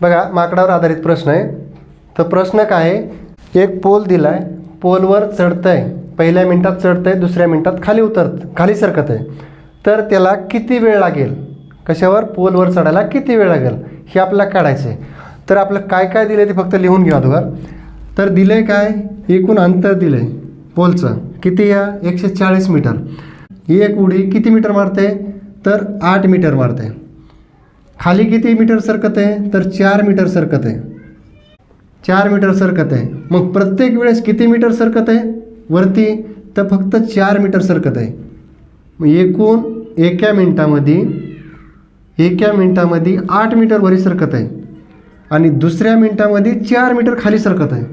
बघा माकडावर आधारित प्रश्न आहे. तर प्रश्न काय आहे, एक पोल दिला आहे, पोलवर चढतं आहे, पहिल्या मिनटात चढतं आहे, दुसऱ्या मिनटात खाली सरकत आहे. तर त्याला किती वेळ लागेल, कशावर, पोलवर चढायला किती वेळ लागेल हे आपल्याला काढायचं आहे. तर आपलं काय काय दिलं आहे ते फक्त लिहून घ्या अगोदर. तर दिलं आहे काय, एकूण अंतर दिलं आहे पोलचं किती, या 140 मीटर. एक उडी किती मीटर मारते, तर 8 मीटर मारते. खाली किती मीटर सरकत आहे, तर 4 मीटर सरकत आहे. 4 मीटर सरकत आहे. मग प्रत्येक वेळेस किती मीटर सरकत आहे वरती, तर फक्त 4 मीटर सरकत आहे. मग एकूण एका मिनटामध्ये 8 मीटर वरी सरकत आहे आणि दुसऱ्या मिनटामध्ये 4 मीटर खाली सरकत आहे.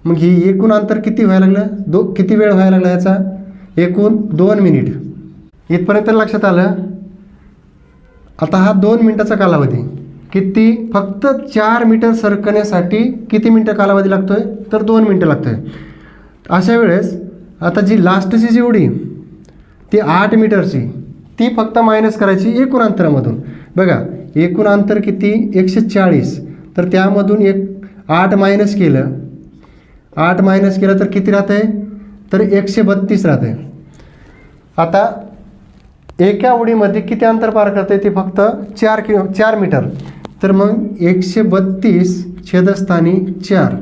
मग ही एकूण अंतर किती व्हायला लागलं, किती वेळ व्हायला लागला याचा, एकूण 2 मिनिट. इथपर्यंत लक्षात आलं. आता हा 2 मिनटाचा कालावधी किती, फक्त 4 मीटर सरकण्यासाठी किती मिनटं कालावधी लागतो आहे, तर 2 मिनटं लागतं आहे. अशा वेळेस आता जी लास्टची जी उडी ती 8 मीटरची, ती फक्त मायनस करायची एकूण अंतरामधून. बघा एकूण अंतर किती 140, तर त्यामधून 8 मायनस केलं, 8 मायनस केलं तर किती राहतं आहे, तर 132 राहतं आहे. आता एका उडीमध्ये किती अंतर पार करते, ते फक्त 4 मीटर. तर मग 132 छेदस्थानी 4,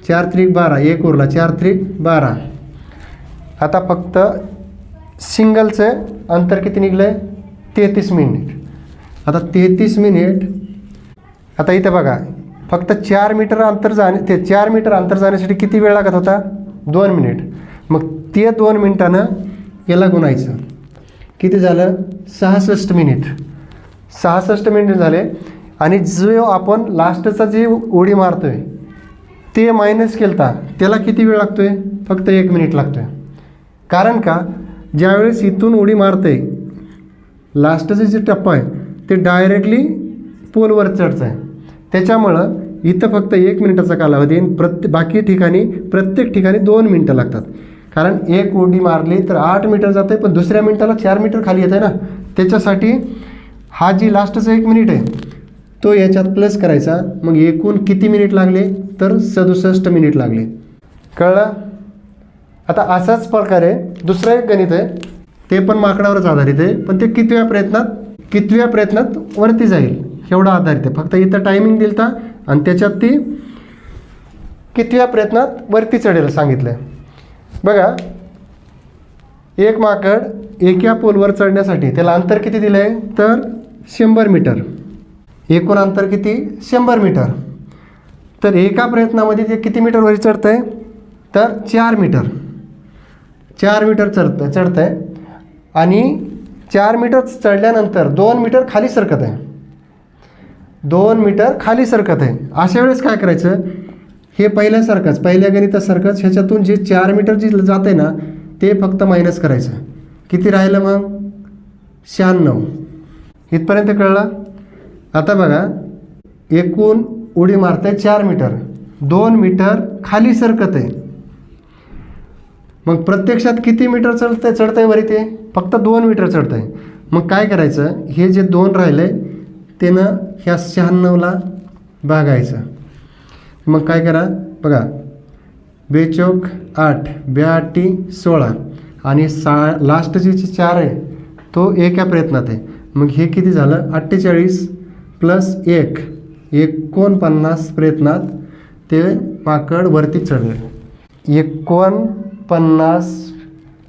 4 त्रिक 12, 1 उरला, 4 त्रिक 12. आता फक्त सिंगलचं अंतर किती निघलं आहे, 33 मिनिट. आता 33 मिनिट, आता इथं बघा फक्त 4 मीटर अंतर जाण्यासाठी किती वेळ लागत होता, 2 मिनिट. मग ते 2 मिनिटानं याला गुणायचं, किती झालं, 66 मिनिट. 66 मिनिट झाले. आणि जो आपण लास्टचा जी उडी मारतो आहे ते मायनस केलता, त्याला किती वेळ लागतो आहे, फक्त 1 मिनिट लागतो आहे. कारण का, ज्यावेळेस इथून उडी मारते लास्टचं जे टप्पा आहे ते डायरेक्टली पोलवर चढचं आहे, त्याच्यामुळं इथं फक्त 1 मिनिटाचा कालावधी आणि प्रत्येक ठिकाणी 2 मिनटं लागतात. कारण एक उडी मारली तर 8 मीटर जातं आहे, पण दुसऱ्या मिनटाला 4 मीटर खाली येतं आहे ना, त्याच्यासाठी हा जी लास्टचा 1 मिनिट आहे तो याच्यात प्लस करायचा. मग एकूण किती मिनिट लागले, तर 67 मिनिट लागले. कळलं. आता असाच प्रकारे दुसरं एक गणित आहे, ते पण माकडावरच आधारित आहे, पण ते कितव्या प्रयत्नात वरती जाईल एवढा आधारित आहे. फक्त इथं टायमिंग दिलता आणि त्याच्यात ती कितव्या प्रयत्नात वरती चढेल सांगितलं आहे. बघा एक माकड एका पोलवर चढण्यासाठी त्याला अंतर किती दिलं आहे, तर 100 मीटर. एकूण अंतर किती, 100 मीटर. तर एका प्रयत्नामध्ये ते किती मीटर वरी चढतं आहे, तर 4 मीटर चढतं आहे. आणि 4 मीटर चढल्यानंतर 2 मीटर खाली सरकत आहे, 2 मीटर खाली सरकत आहे. अशा वेळेस काय करायचं, हे पहिल्या गणितासारखंच ह्याच्यातून जे 4 मीटर जे जाते ना ते फक्त मायनस करायचं. किती राहिलं मग, 96. इथपर्यंत कळलं. आता बघा एकूण उडी मारते 4 मीटर, 2 मीटर खाली सरकत आहे. मग प्रत्यक्षात किती मीटर चढतंय वरी, ते फक्त 2 मीटर चढतंय. मग काय करायचं, हे जे 2 राहिले त्यानं ह्या 96ला भागायचं. मग काय करा, बघा 2 चौक 8, 2 8 16 आणि लास्टची जी 4 आहे तो एका प्रयत्नात आहे. मग हे किती झालं, 48 प्लस 1, 49 प्रयत्नात ते माकड वरती चढेल. 49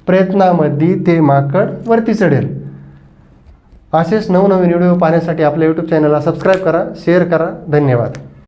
प्रयत्नामध्ये ते माकड वरती चढेल. असेच नवनवीन व्हिडिओ पाहण्यासाठी आपल्या यूट्यूब चॅनलला सबस्क्राईब करा, शेअर करा. धन्यवाद.